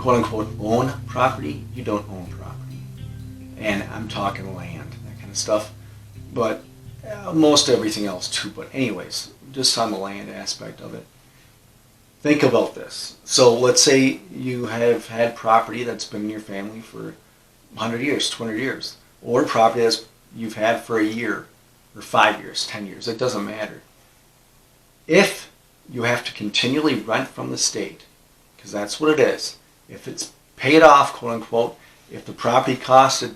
quote unquote own property, you don't own property. And I'm talking land, that kind of stuff. But most everything else too. But anyways, just on the land aspect of it. Think about this. So let's say you have had property that's been in your family for 100 years, 200 years, or property that you've had for a year, or 5 years, 10 years. It doesn't matter. If you have to continually rent from the state, because that's what it is. If it's paid off, quote unquote, if the property costed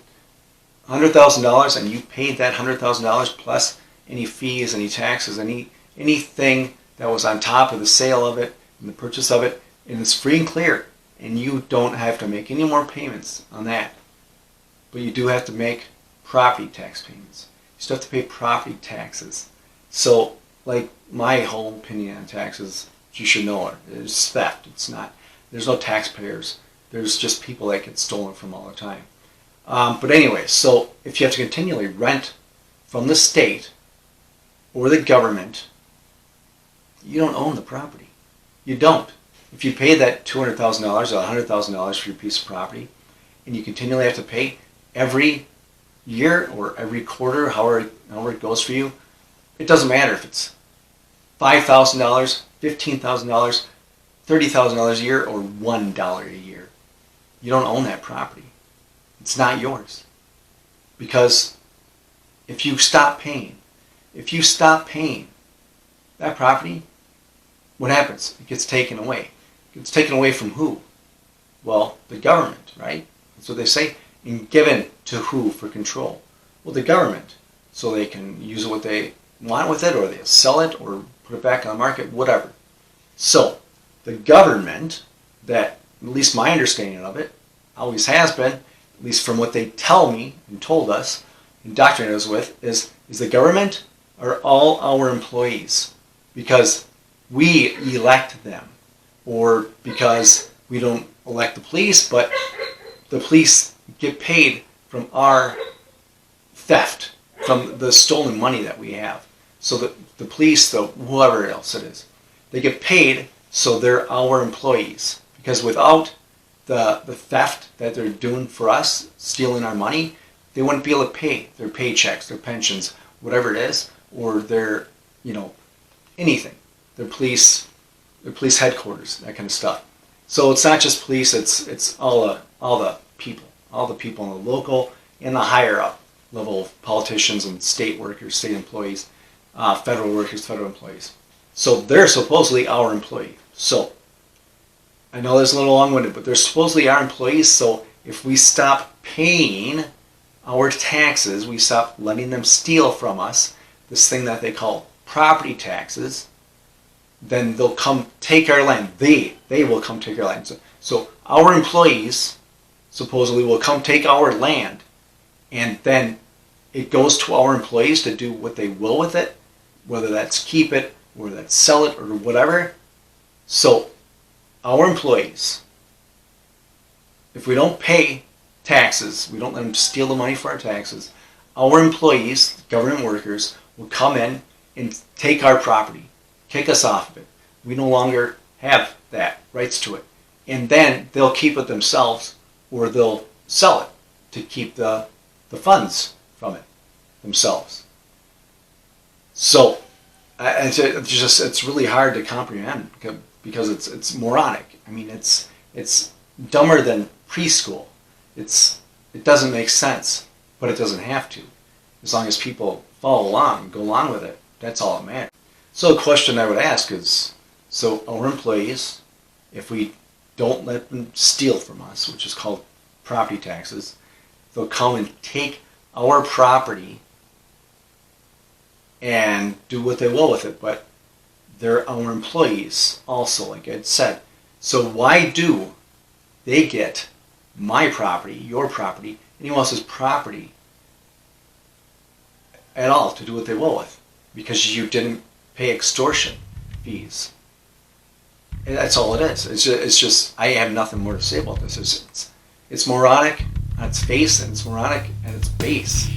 $100,000 and you paid that $100,000 plus any fees, any taxes, anything that was on top of the sale of it and the purchase of it, and it's free and clear, and you don't have to make any more payments on that. But you do have to make property tax payments. You still have to pay property taxes. So, like, my whole opinion on taxes, you should know it, is theft. It's not. There's no taxpayers. There's just people that get stolen from all the time. But anyway, so if you have to continually rent from the state or the government, you don't own the property. You don't. If you pay that $200,000 or $100,000 for your piece of property, and you continually have to pay every year or every quarter, however it goes for you, it doesn't matter if it's $5,000, $15,000, $30,000 a year, or $1 a year. You don't own that property. It's not yours. Because if you stop paying that property, what happens? It gets taken away. It gets taken away from who? Well, the government, right? That's what they say. And given to who for control? Well, the government. So they can use what they want with it, or they'll sell it, or put it back on the market, whatever. So, the government, that, at least my understanding of it, always has been, at least from what they tell me and told us, indoctrinated us with, is the government are all our employees. Because we elect them, or because we don't elect the police, but the police get paid from our theft, from the stolen money that we have. So the police, whoever else it is, they get paid, so they're our employees. Because without the theft that they're doing for us, stealing our money, they wouldn't be able to pay their paychecks, their pensions, whatever it is, or their, anything. Their police headquarters, that kind of stuff. So it's not just police; it's all the people in the local and the higher up level of politicians and state workers, state employees, federal workers, federal employees. So they're supposedly our employee. So I know that's a little long-winded, but they're supposedly our employees. So if we stop paying our taxes, we stop letting them steal from us this thing that they call property taxes, then they'll come take our land. They will come take our land. So our employees supposedly will come take our land, and then it goes to our employees to do what they will with it, whether that's keep it, or that's sell it, or whatever. So our employees, if we don't pay taxes, we don't let them steal the money for our taxes, our employees, government workers, will come in and take our property, kick us off of it. We no longer have that rights to it. And then they'll keep it themselves, or they'll sell it to keep the funds from it themselves. So it's really hard to comprehend, because it's moronic. I mean, it's dumber than preschool. It doesn't make sense, but it doesn't have to. As long as people follow along, go along with it, that's all that matters. So the question I would ask is, so our employees, if we don't let them steal from us, which is called property taxes, they'll come and take our property and do what they will with it, but they're our employees also, like I said. So why do they get my property, your property, anyone else's property at all to do what they will with? Because you didn't pay extortion fees. And that's all it is. It's just I have nothing more to say about this. It's moronic on its face, and it's moronic at its base.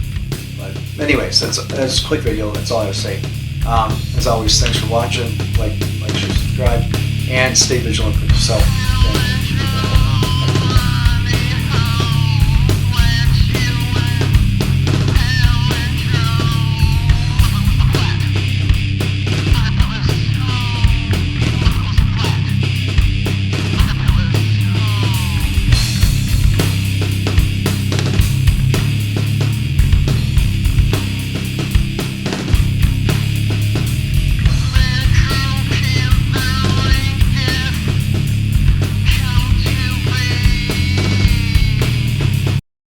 But anyways, that's a quick video. That's all I have to say. As always, thanks for watching. Like, share, subscribe, and stay vigilant for yourself. Thanks.